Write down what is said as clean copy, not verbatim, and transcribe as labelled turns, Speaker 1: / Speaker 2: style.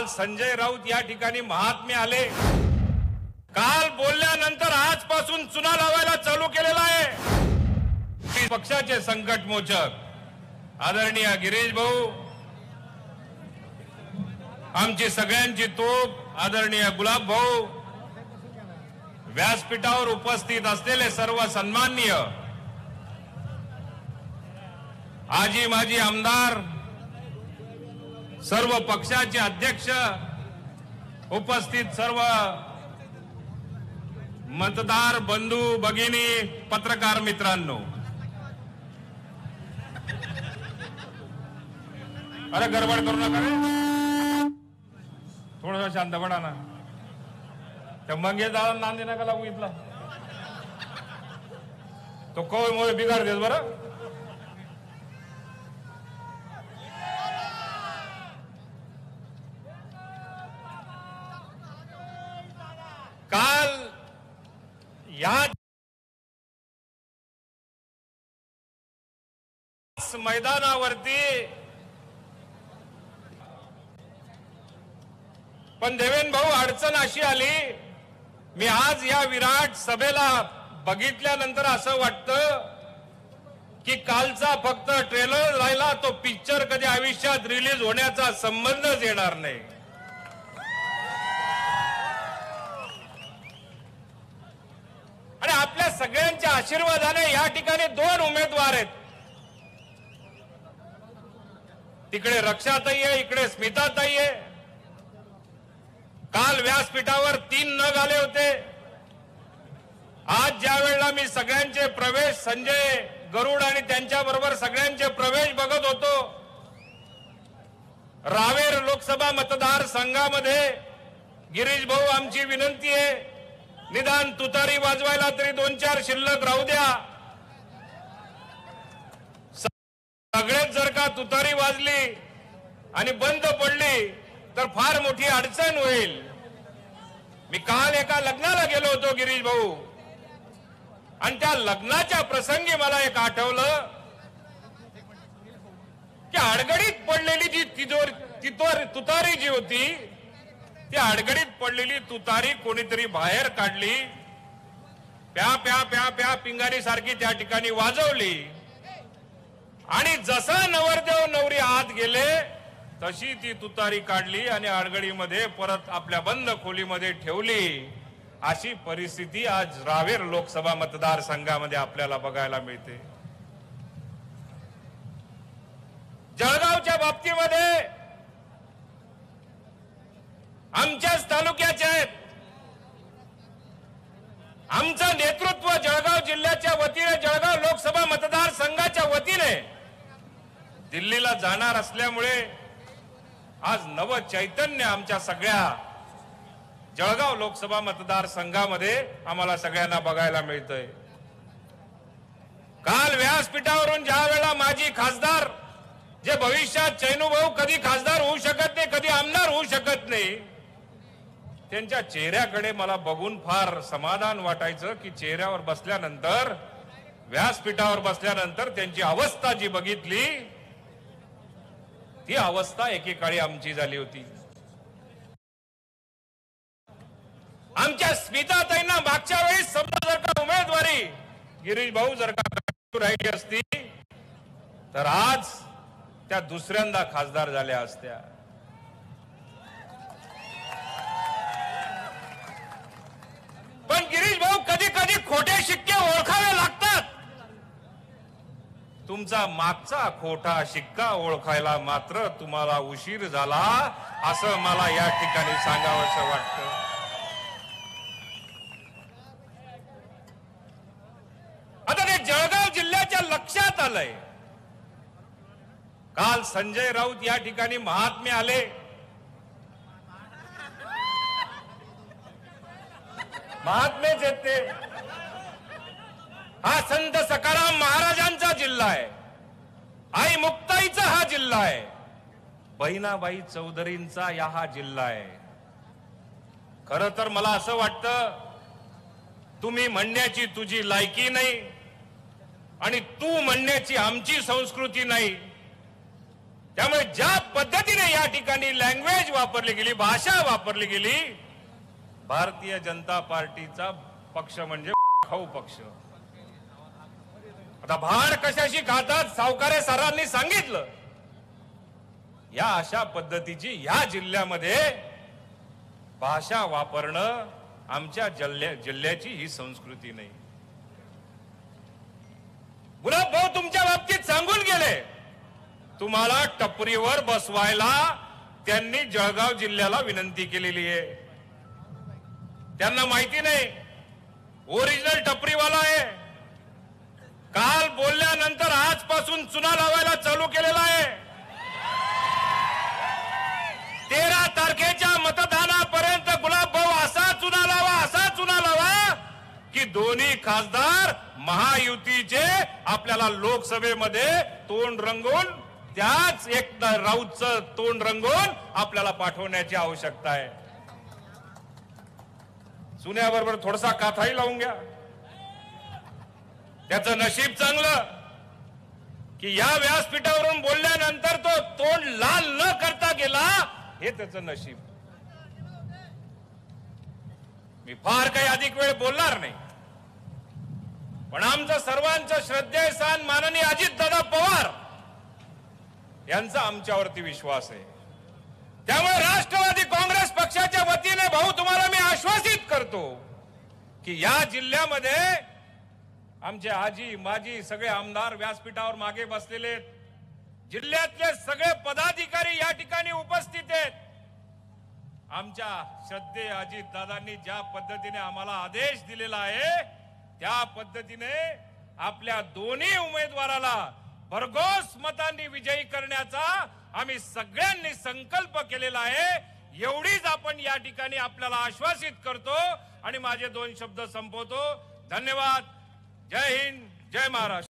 Speaker 1: संजय राऊत या ठिकाणी महात्मे आले। काल बोलल्यानंतर आजपासून चुना लावायला चालू केलेला आहे। पक्षाचे संकट मोचक आदरणीय गिरीश भाऊ, आमची सगळ्यांची तोप आदरणीय गुलाब भाऊ, व्यासपीठावर उपस्थित असलेले सर्व सन्माननीय आजी माजी आमदार, सर्व पक्षाचे अध्यक्ष, उपस्थित सर्व मतदार बंधू भगिनी, पत्रकार मित्रांनो, अरे गडबड करू नका रे, थोडं शांत पडा ना। त्या मंगेश दादा नांदी नका लागू इथला, तो कवय मोय बिगाड देस बरं। काल या मैदानावरती पण देवेंद्र भाऊ अडचण अशी आली, मी आज या विराट सभेला बघितल्यानंतर असं वाटतं की कालचा फक्त ट्रेलर राहिला, तो पिक्चर कधी आयुष्यात रिलीज होण्याचा संबंधच येणार नाही। आणि आपल्या सगळ्यांच्या आशीर्वादाने या ठिकाणी दोन उमेदवार आहेत, तिकडे रक्षाताई आहे, इकडे स्मिताताई आहे। काल व्यासपीठावर 3 नग आले होते। आज ज्या वेळेला मी सगळ्यांचे प्रवेश, संजय गरुड आणि त्यांच्या बरोबर सगळ्यांचे प्रवेश बघत होतो, रावेर लोकसभा मतदारसंघामध्ये गिरीश भाऊ, आमची विनंती आहे, निदान तुतारी वाजवायला तरी 2-4 शिल्लक राहू द्या। सगळेच जर का तुतारी वाजली आणि बंद पडली तर फार मोठी अडचण होईल। मी काल एका लग्नाला गेलो होतो गिरीश भाऊ, आणि त्या लग्नाच्या प्रसंगी मला एक आठवलं की अडगडीत पडलेली जी तुतारी जी होती, ती अडगडीत पडलेली तुतारी कोणीतरी बाहेर काढली, प्या प्या प्या प्या पिंगारी सारखी त्या ठिकाणी वाजवली, आणि जसं नवरदेव नवरी आत गेले तशी ती तुतारी काढली आणि अडगडीमध्ये परत आपल्या बंद खोलीमध्ये ठेवली। अशी परिस्थिती आज रावेर लोकसभा मतदारसंघामध्ये आपल्याला बघायला मिळते। जळगावच्या बाबतीमध्ये आमच्याच तालुक्याचे आहेत, आमचं नेतृत्व जळगाव जिल्ह्याच्या वतीने, जळगाव लोकसभा मतदारसंघाच्या वतीने दिल्लीला जाणार असल्यामुळे आज नव चैतन्य आमच्या सगळ्या जळगाव लोकसभा मतदारसंघामध्ये आम्हाला सगळ्यांना बघायला मिळतंय। काल व्यासपीठावरून ज्या वेळेला माजी खासदार, जे भविष्यात चैनूभाऊ कधी खासदार होऊ शकत नाही, कधी आमदार होऊ शकत नाही, त्यांच्या चेहऱ्याकडे मला बघून फार समाधान वाटायचं की चेहऱ्यावर बसल्यानंतर, व्यासपीठावर बसल्यानंतर त्यांची अवस्था जी बघितली, ती अवस्था एकेकाळी आमची झाली होती। आमच्या स्मिताताईंना मागच्या वेळेस समजा जर का उमेदवारी गिरीश भाऊ जर का राहिली असती तर आज त्या दुसऱ्यांदा खासदार झाल्या असत्या। पण गिरीश भाऊ, कधी कधी खोटे शिक्के ओळखावे लागतात। तुमचा मागचा खोटा शिक्का ओळखायला मात्र तुम्हाला उशीर झाला, असं मला या ठिकाणी सांगावंसं वाटतं। आता ते जळगाव जिल्ह्याच्या लक्षात आलंय। काल संजय राऊत या ठिकाणी महात्मे आले, महात्मेच आहेत ते। हा संत सखाराम महाराजांचा जिल्हा आहे, आई मुक्ताईचा हा जिल्हा आहे, बहिणाबाई चौधरींचा हा जिल्हा आहे। खरं तर मला असं वाटतं, तुम्ही म्हणण्याची तुझी लायकी नाही आणि तू म्हणण्याची आमची संस्कृती नाही, त्यामुळे ज्या पद्धतीने या ठिकाणी लँग्वेज वापरली गेली, भाषा वापरली गेली, भारतीय जनता पार्टीचा पक्ष म्हणजे खाऊ पक्ष. आता भाड कशाशी खातात सावकारे सरांनी सांगितलं. या अशा पद्धतीची या जिल्ह्यामध्ये भाषा वापरणं आमच्या जिल्ह्याची ही संस्कृती नाही. गुलाब भाऊ तुमच्या बाबतीत सांगून गेले, तुम्हाला टपरीवर बसवायला त्यांनी जळगाव जिल्ह्याला विनंती केलेली आहे. त्यांना माहिती नाही ओरिजिनल टपरीवाला आहे. काल बोलल्यानंतर आजपासून चुना लावायला चालू केलेला आहे. 13 तारखेच्या मतदानापर्यंत गुलाब भाऊ असा चुना लावा की दोन्ही खासदार महायुतीचे आपल्याला लोकसभेमध्ये तोंड रंगवून, त्याच एकदा राऊतचं तोंड रंगवून आपल्याला पाठवण्याची आवश्यकता आहे. सुन्याबरोबर थोडासा काथाही लावून घ्या. त्याचं नशीब चांगलं की या व्यासपीठावरून बोलल्यानंतर तो तोंड लाल न करता गेला, हे त्याचं नशीब. मी फार काही अधिक वेळ बोलणार नाही, पण आमचं सर्वांचं श्रद्धेय स्थान माननीय अजितदादा पवार यांचा आमच्यावरती विश्वास आहे. त्यामुळे राष्ट्रवादी काँग्रेस पक्षाच्या वतीने भाऊ तुम्हाला मी आश्वासित करतो की या जिल्ह्यामध्ये आमचे आजी माजी सगळे आमदार व्यासपीठावर मागे बसलेले आहेत. जिल्ह्यातले सगळे पदाधिकारी या ठिकाणी उपस्थित आहेत. आमच्या श्रद्धेय अजित दादांनी ज्या पद्धतीने आम्हाला आदेश दिलेला आहे त्या पद्धतीने आपल्या दोन्ही उमेदवाराला भरघोस मतांनी विजयी करण्याचा आम्ही सगळ्यांनी संकल्प केलेला आहे. एवढीच आपण या ठिकाणी आपल्याला आश्वासित करतो आणि माझे 2 शब्द संपवतो. धन्यवाद. जय हिंद, जय महाराष्ट्र.